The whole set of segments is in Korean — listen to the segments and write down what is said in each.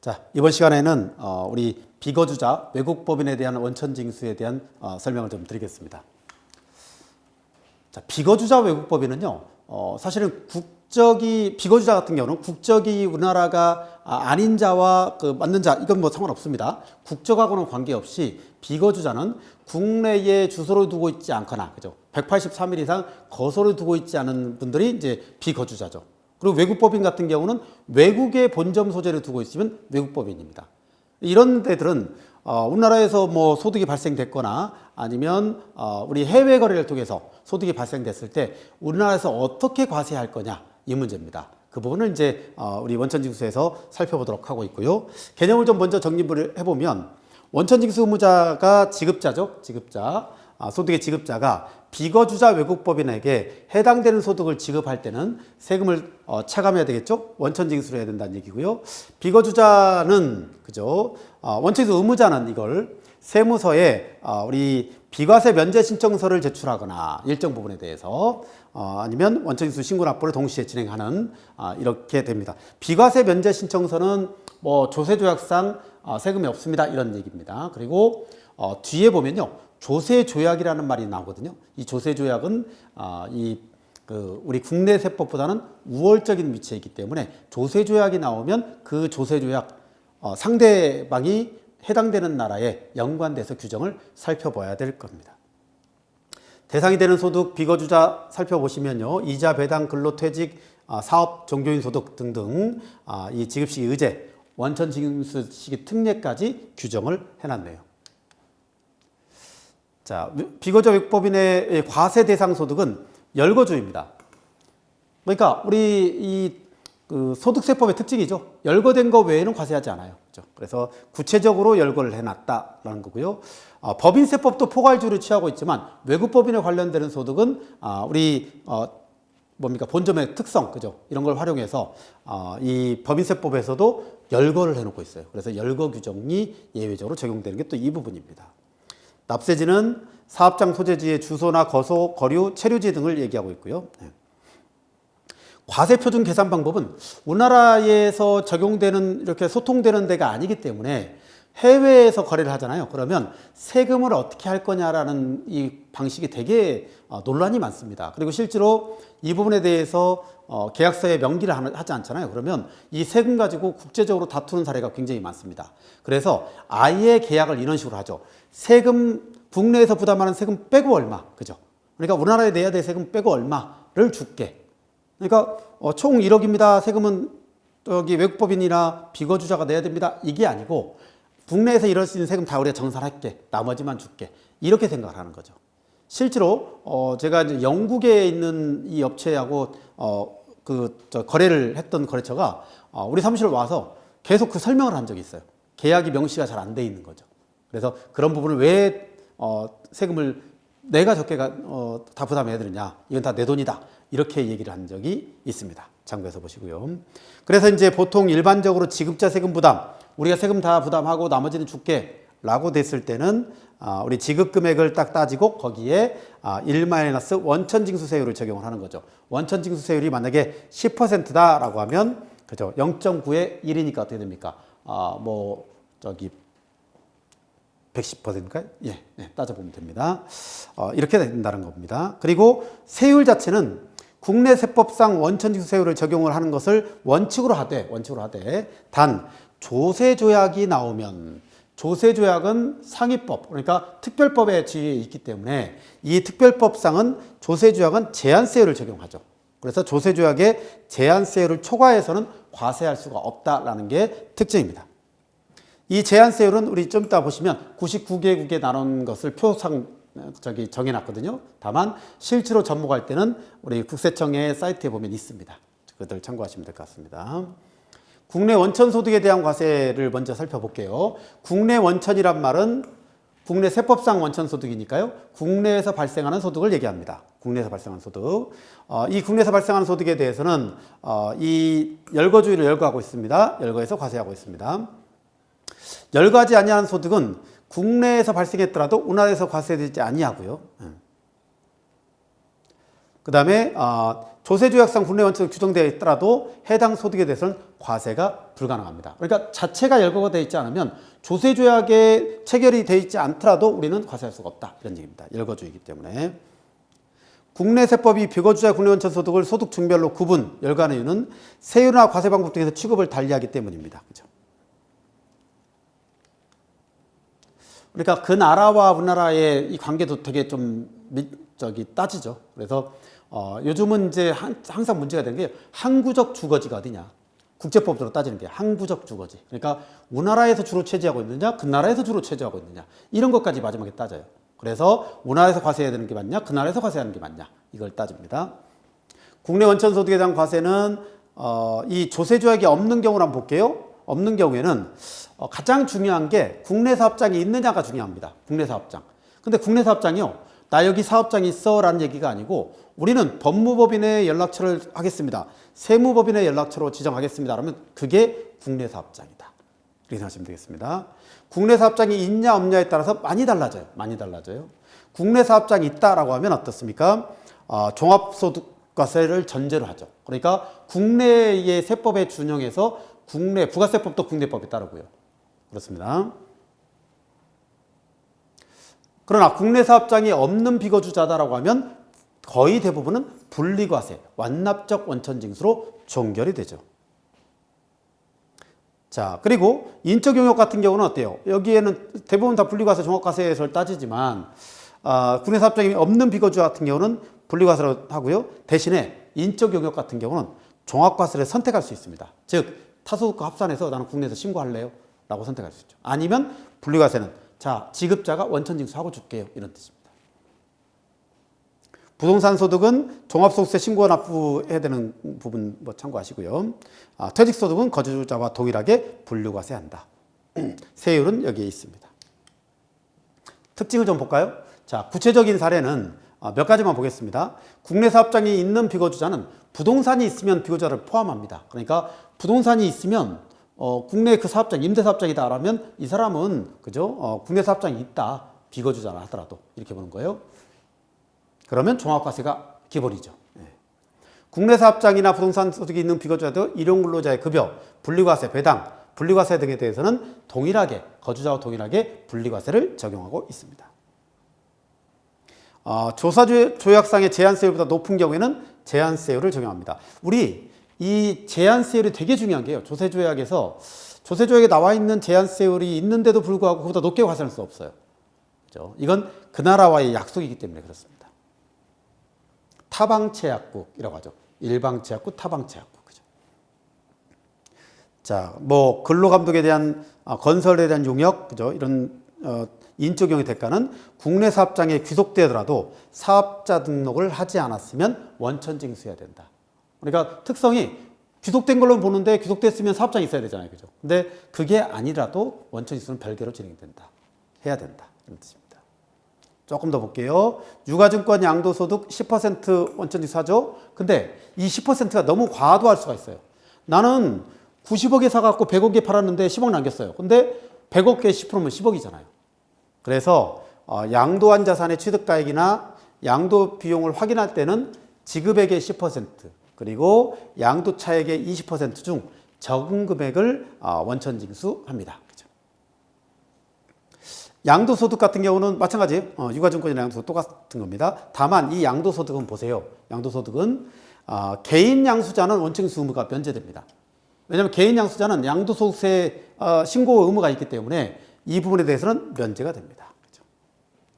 자, 이번 시간에는 우리 비거주자 외국법인에 대한 원천징수에 대한 설명을 좀 드리겠습니다. 자, 비거주자 외국법인은요, 사실은 비거주자 같은 경우는 국적이 우리나라가 아닌 자와 맞는 자, 이건 뭐 상관없습니다. 국적하고는 관계없이 비거주자는 국내에 주소를 두고 있지 않거나, 그죠? 183일 이상 거소를 두고 있지 않은 분들이 이제 비거주자죠. 그리고 외국법인 같은 경우는 외국에 본점 소재를 두고 있으면 외국법인입니다. 이런 데들은 우리나라에서 뭐 소득이 발생됐거나 아니면 우리 해외 거래를 통해서 소득이 발생됐을 때 우리나라에서 어떻게 과세할 거냐 이 문제입니다. 그 부분을 이제 우리 원천징수에서 살펴보도록 하고 있고요. 개념을 좀 먼저 정립을 해보면 원천징수 의무자가 지급자죠. 지급자. 소득의 지급자가 비거주자 외국법인에게 해당되는 소득을 지급할 때는 세금을 차감해야 되겠죠. 원천징수를 해야 된다는 얘기고요. 비거주자는 그죠. 원천징수 의무자는 이걸 세무서에 우리 비과세 면제 신청서를 제출하거나 일정 부분에 대해서 아니면 원천징수 신고 납부를 동시에 진행하는 이렇게 됩니다. 비과세 면제 신청서는 뭐 조세조약상 세금이 없습니다 이런 얘기입니다. 그리고 뒤에 보면요. 조세조약이라는 말이 나오거든요. 이 조세조약은 우리 국내 세법보다는 우월적인 위치에 있기 때문에 조세조약이 나오면 그 조세조약 상대방이 해당되는 나라에 연관돼서 규정을 살펴봐야 될 겁니다. 대상이 되는 소득 비거주자 살펴보시면요. 이자, 배당, 근로퇴직, 사업, 종교인 소득 등등 이 지급시기 의제, 원천징수 시기 특례까지 규정을 해놨네요. 자, 비거주자 외국법인의 과세 대상 소득은 열거주입니다. 그러니까 우리 소득세법의 특징이죠. 열거된 거 외에는 과세하지 않아요. 그렇죠? 그래서 구체적으로 열거를 해놨다라는 거고요. 법인세법도 포괄주의를 취하고 있지만 외국법인에 관련되는 소득은 우리 본점의 특성, 그죠? 이런 걸 활용해서 이 법인세법에서도 열거를 해놓고 있어요. 그래서 열거 규정이 예외적으로 적용되는 게 또 이 부분입니다. 납세지는 사업장 소재지의 주소나 거소, 거류, 체류지 등을 얘기하고 있고요. 과세표준 계산 방법은 우리나라에서 적용되는 이렇게 소통되는 데가 아니기 때문에 해외에서 거래를 하잖아요. 그러면 세금을 어떻게 할 거냐라는 이 방식이 되게 논란이 많습니다. 그리고 실제로 이 부분에 대해서 계약서에 명기를 하지 않잖아요. 그러면 이 세금 가지고 국제적으로 다투는 사례가 굉장히 많습니다. 그래서 아예 계약을 이런 식으로 하죠. 세금, 국내에서 부담하는 세금 빼고 얼마, 그죠? 그러니까 우리나라에 내야 될 세금 빼고 얼마를 줄게. 그러니까 총 1억입니다. 세금은 외국법인이나 비거주자가 내야 됩니다. 이게 아니고 국내에서 이럴 수 있는 세금 다 우리가 정산할게. 나머지만 줄게. 이렇게 생각을 하는 거죠. 실제로 제가 이제 영국에 있는 이 업체하고 거래를 했던 거래처가 우리 사무실 와서 계속 그 설명을 한 적이 있어요. 계약이 명시가 잘 안 돼 있는 거죠. 그래서 그런 부분을 왜 세금을 내가 적게 다 부담해야 되느냐. 이건 다 내 돈이다. 이렇게 얘기를 한 적이 있습니다. 참고해서 보시고요. 그래서 이제 보통 일반적으로 지급자 세금 부담, 우리가 세금 다 부담하고 나머지는 줄게 라고 됐을 때는 우리 지급 금액을 딱 따지고 거기에 1 원천징수세율을 적용을 하는 거죠. 원천징수세율이 만약에 10%다 라고 하면 그죠? 0.9에 1이니까 어떻게 됩니까? 110%인가요? 예, 따져보면 됩니다. 이렇게 된다는 겁니다. 그리고 세율 자체는 국내 세법상 원천징수세율을 적용을 하는 것을 원칙으로 하되 단 조세조약이 나오면 조세조약은 상위법, 그러니까 특별법에 지위에 있기 때문에 이 특별법상은 조세조약은 제한세율을 적용하죠. 그래서 조세조약의 제한세율을 초과해서는 과세할 수가 없다라는 게 특징입니다. 이 제한세율은 우리 좀 이따 보시면 99개국에 나눈 것을 표상 정해놨거든요. 다만 실제로 접목할 때는 우리 국세청의 사이트에 보면 있습니다. 그것들 참고하시면 될 것 같습니다. 국내 원천소득에 대한 과세를 먼저 살펴볼게요. 국내 원천이란 말은 국내 세법상 원천소득이니까요. 국내에서 발생하는 소득을 얘기합니다. 국내에서 발생하는 소득. 이 국내에서 발생하는 소득에 대해서는 이 열거주의를 열거하고 있습니다. 열거해서 과세하고 있습니다. 열거하지 아니하는 소득은 국내에서 발생했더라도 우리나라에서 과세되지 아니하고요. 그 다음에 조세조약상 국내 원칙으로 규정되어 있더라도 해당 소득에 대해서는 과세가 불가능합니다. 그러니까 자체가 열거가 되어 있지 않으면 조세조약에 체결이 되어 있지 않더라도 우리는 과세할 수가 없다. 이런 얘기입니다. 열거주의이기 때문에. 국내 세법이 비거주자 국내 원천 소득을 소득 중별로 구분, 열거하는 이유는 세율이나 과세 방법 등에서 취급을 달리하기 때문입니다. 그죠? 그러니까 그 나라와 우리나라의 이 관계도 되게 좀 따지죠. 그래서 요즘은 이제 항상 문제가 되는 게 항구적 주거지가 어디냐. 국제법으로 따지는 게 항구적 주거지. 그러니까 우리나라에서 주로 체제하고 있느냐, 그 나라에서 주로 체제하고 있느냐. 이런 것까지 마지막에 따져요. 그래서 우리나라에서 과세해야 되는 게 맞냐, 그 나라에서 과세하는 게 맞냐. 이걸 따집니다. 국내 원천 소득에 대한 과세는 이 조세조약이 없는 경우를 한번 볼게요. 없는 경우에는 가장 중요한 게 국내 사업장이 있느냐가 중요합니다. 국내 사업장. 근데 국내 사업장이요. 나 여기 사업장이 있어 라는 얘기가 아니고 우리는 법무법인의 연락처를 하겠습니다. 세무법인의 연락처로 지정하겠습니다. 그러면 그게 국내 사업장이다. 이렇게 생각하시면 되겠습니다. 국내 사업장이 있냐 없냐에 따라서 많이 달라져요. 많이 달라져요. 국내 사업장이 있다라고 하면 어떻습니까? 종합소득과세를 전제로 하죠. 그러니까 국내의 세법에 준용해서 국내 부가세법도 국내법에 따르고요. 그렇습니다. 그러나 국내 사업장이 없는 비거주자다라고 하면 거의 대부분은 분리과세, 완납적 원천징수로 종결이 되죠. 자, 그리고 인적 용역 같은 경우는 어때요? 여기에는 대부분 다 분리과세, 종합과세에서 따지지만 국내 사업장이 없는 비거주자 같은 경우는 분리과세로 하고요. 대신에 인적 용역 같은 경우는 종합과세를 선택할 수 있습니다. 즉 타소득과 합산해서 나는 국내에서 신고할래요? 라고 선택할 수 있죠. 아니면 분리과세는 자, 지급자가 원천징수하고 줄게요. 이런 뜻입니다. 부동산 소득은 종합소득세 신고와 납부해야 되는 부분 참고하시고요. 퇴직소득은 거주자와 동일하게 분류과세한다. 세율은 여기에 있습니다. 특징을 좀 볼까요? 자, 구체적인 사례는 몇 가지만 보겠습니다. 국내 사업장이 있는 비거주자는 부동산이 있으면 비거주자를 포함합니다. 그러니까 부동산이 있으면 국내 그 사업장, 임대사업장이다라면 이 사람은 그죠? 국내 사업장이 있다. 비거주자라 하더라도 이렇게 보는 거예요. 그러면 종합과세가 기본이죠. 국내 사업장이나 부동산 소득이 있는 비거주자도 일용근로자의 급여, 분리과세, 배당, 분리과세 등에 대해서는 동일하게 거주자와 동일하게 분리과세를 적용하고 있습니다. 조사조약상의 제한세율보다 높은 경우에는 제한세율을 적용합니다. 우리 이 제한세율이 되게 중요한 게요. 조세조약에 나와 있는 제한세율이 있는데도 불구하고 그보다 높게 과세할 수 없어요. 그렇죠? 이건 그 나라와의 약속이기 때문에 그렇습니다. 타방채약국이라고 하죠. 일방채약국, 타방채약국. 그죠? 자, 뭐 근로감독에 대한 건설에 대한 용역, 그죠? 이런 인적 용역 대가는 국내 사업장에 귀속되더라도 사업자 등록을 하지 않았으면 원천징수해야 된다. 그러니까 특성이 귀속된 걸로 보는데 귀속됐으면 사업장이 있어야 되잖아요. 그죠? 근데 그게 아니라도 원천징수는 별개로 진행된다. 해야 된다. 이런 뜻입니다. 조금 더 볼게요. 유가증권 양도소득 10% 원천징수 하죠. 근데 이 10%가 너무 과도할 수가 있어요. 나는 90억에 사갖고 100억에 팔았는데 10억 남겼어요. 근데 100억에 10%면 10억이잖아요. 그래서 양도한 자산의 취득가액이나 양도 비용을 확인할 때는 지급액의 10% 그리고 양도 차액의 20% 중 적은 금액을 원천징수합니다. 그죠? 양도소득 같은 경우는 마찬가지 유가증권이나 양도소득 똑같은 겁니다. 다만 이 양도소득은 보세요. 양도소득은 개인 양수자는 원천징수 의무가 면제됩니다. 왜냐하면 개인 양수자는 양도소득세 신고 의무가 있기 때문에 이 부분에 대해서는 면제가 됩니다. 그렇죠?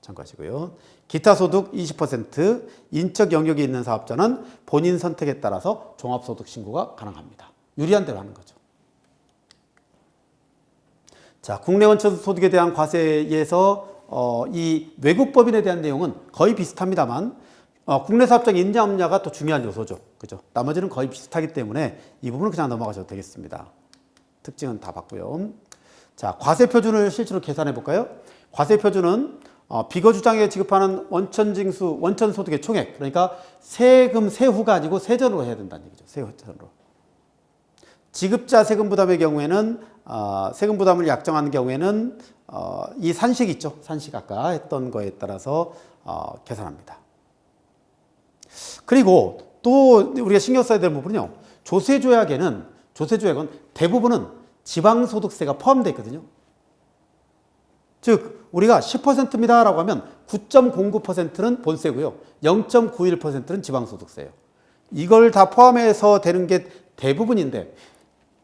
참고하시고요. 기타 소득 20%, 인적 영역이 있는 사업자는 본인 선택에 따라서 종합소득 신고가 가능합니다. 유리한 대로 하는 거죠. 자, 국내 원천 소득에 대한 과세에서 이 외국 법인에 대한 내용은 거의 비슷합니다만 국내 사업장이 있냐 없냐가 또 중요한 요소죠. 그죠? 나머지는 거의 비슷하기 때문에 이 부분은 그냥 넘어가셔도 되겠습니다. 특징은 다 봤고요. 자, 과세 표준을 실제로 계산해 볼까요? 과세 표준은 비거주장에 지급하는 원천징수, 원천소득의 총액, 그러니까 세금, 세후가 아니고 세전으로 해야 된다는 얘기죠. 세전으로. 지급자 세금 부담의 경우에는 세금 부담을 약정하는 경우에는 이 산식 있죠. 산식 아까 했던 거에 따라서 계산합니다. 그리고 또 우리가 신경 써야 될 부분은요. 조세조약은 대부분은 지방소득세가 포함되어 있거든요. 즉 우리가 10%입니다라고 하면 9.09%는 본세고요. 0.91%는 지방소득세예요. 이걸 다 포함해서 되는 게 대부분인데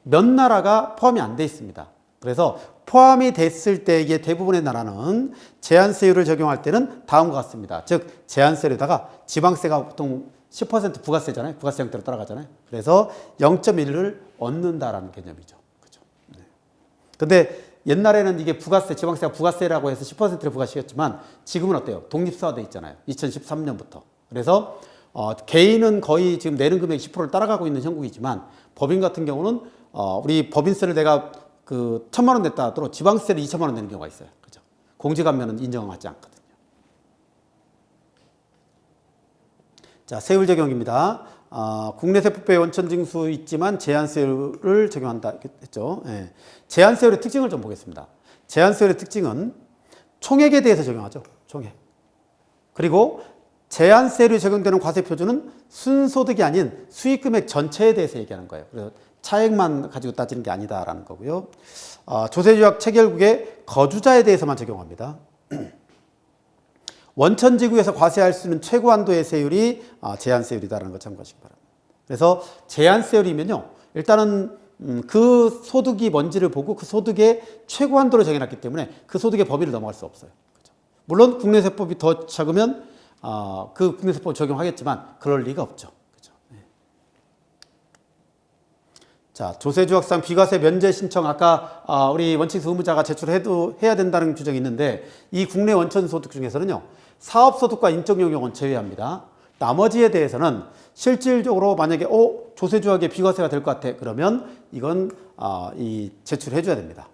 몇 나라가 포함이 안 돼 있습니다. 그래서 포함이 됐을 때 이게 대부분의 나라는 제한세율을 적용할 때는 다음과 같습니다. 즉 제한세율에다가 지방세가 보통 10% 부가세잖아요. 부가세 형태로 따라가잖아요. 그래서 0.1을 얻는다라는 개념이죠. 그죠? 네. 근데 옛날에는 이게 부가세, 지방세가 부가세라고 해서 10%를 부과시켰지만 지금은 어때요? 독립사화돼 있잖아요. 2013년부터. 그래서 개인은 거의 지금 내는 금액 10%를 따라가고 있는 형국이지만 법인 같은 경우는 우리 법인세를 내가 그 1,000만 원 냈다 하더라도 지방세를 2,000만 원 내는 경우가 있어요. 그죠? 공제감면은 인정하지 않거든요. 자, 세율 적용입니다. 국내세법에 원천징수 있지만 제한세율을 적용한다 했죠. 예. 제한세율의 특징을 좀 보겠습니다. 제한세율의 특징은 총액에 대해서 적용하죠. 총액. 그리고 제한세율이 적용되는 과세표준은 순소득이 아닌 수익금액 전체에 대해서 얘기하는 거예요. 그래서 차액만 가지고 따지는 게 아니다라는 거고요. 조세조약 체결국의 거주자에 대해서만 적용합니다. 원천지구에서 과세할 수 있는 최고 한도의 세율이 제한세율이다라는 거 참고하시기 바랍니다. 그래서 제한세율이면요. 일단은 그 소득이 뭔지를 보고 그 소득의 최고 한도를 정해놨기 때문에 그 소득의 범위를 넘어갈 수 없어요. 그렇죠? 물론 국내세법이 더 작으면 그 국내세법을 적용하겠지만 그럴 리가 없죠. 그렇죠? 네. 자, 조세조약상 비과세 면제 신청 아까 우리 원칙수 의무자가 제출해야 된다는 규정이 있는데 이 국내 원천소득 중에서는요. 사업소득과 인적용역은 제외합니다. 나머지에 대해서는 실질적으로 만약에 조세조약에 비과세가 될 것 같아 그러면 이건 제출해 줘야 됩니다.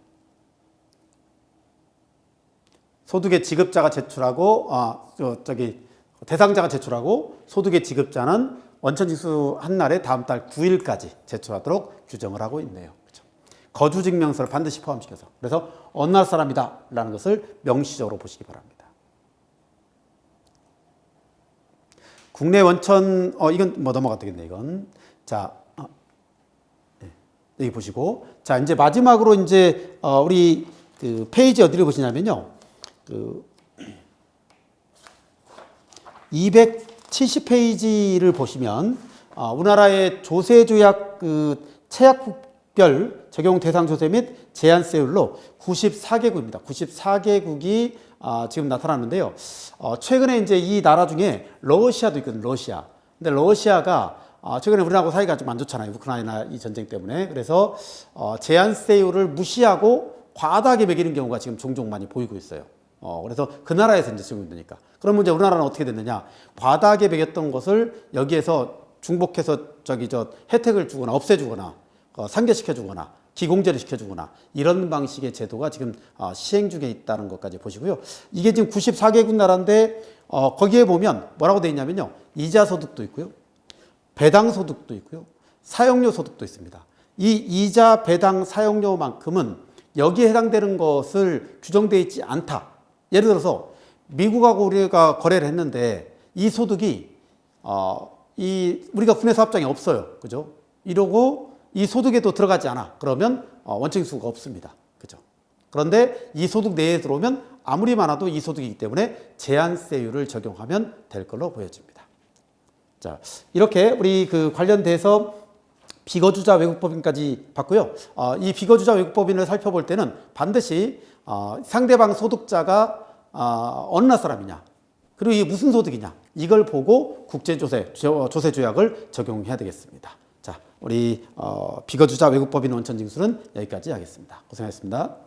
소득의 지급자가 제출하고 대상자가 제출하고 소득의 지급자는 원천징수 한 날에 다음 달 9일까지 제출하도록 규정을 하고 있네요. 그렇죠? 거주증명서를 반드시 포함시켜서 그래서 어느 나라 사람이다라는 것을 명시적으로 보시기 바랍니다. 국내 원천 이건 뭐 넘어가도 되겠네 이건. 자, 네. 여기 보시고 자 이제 마지막으로 이제 우리 그 페이지 어디를 보시냐면요. 그 270페이지를 보시면 우리나라의 조세조약 그 체약국별 적용 대상 조세 및 제한세율로 94개국입니다. 94개국이 지금 나타나는데요. 최근에 이제 이 나라 중에 러시아도 있거든요. 러시아. 근데 러시아가 최근에 우리나라하고 사이가 좀 안 좋잖아요. 우크라이나 이 전쟁 때문에. 그래서 제한세율을 무시하고 과다하게 매기는 경우가 지금 종종 많이 보이고 있어요. 그래서 그 나라에서 이제 적용되니까. 그러면 이제 우리나라는 어떻게 됐느냐. 과다하게 매겼던 것을 여기에서 중복해서 혜택을 주거나 없애주거나 상계시켜주거나 기공제를 시켜주거나 이런 방식의 제도가 지금 시행 중에 있다는 것까지 보시고요. 이게 지금 94개국 나라인데 거기에 보면 뭐라고 되어 있냐면요. 이자소득도 있고요. 배당소득도 있고요. 사용료 소득도 있습니다. 이 이자, 배당, 사용료만큼은 여기에 해당되는 것을 규정되어 있지 않다. 예를 들어서 미국하고 우리가 거래를 했는데 이 소득이 우리가 국내사업장에 없어요. 그죠? 이러고 이 소득에도 들어가지 않아. 그러면 원칙수가 없습니다. 그죠? 그런데 이 소득 내에 들어오면 아무리 많아도 이 소득이기 때문에 제한세율을 적용하면 될 걸로 보여집니다. 자, 이렇게 우리 그 관련돼서 비거주자 외국법인까지 봤고요. 이 비거주자 외국법인을 살펴볼 때는 반드시 상대방 소득자가 어느 나라 사람이냐, 그리고 이게 무슨 소득이냐, 이걸 보고 조세조약을 적용해야 되겠습니다. 자, 우리 비거주자 외국법인 원천징수는 여기까지 하겠습니다. 고생하셨습니다.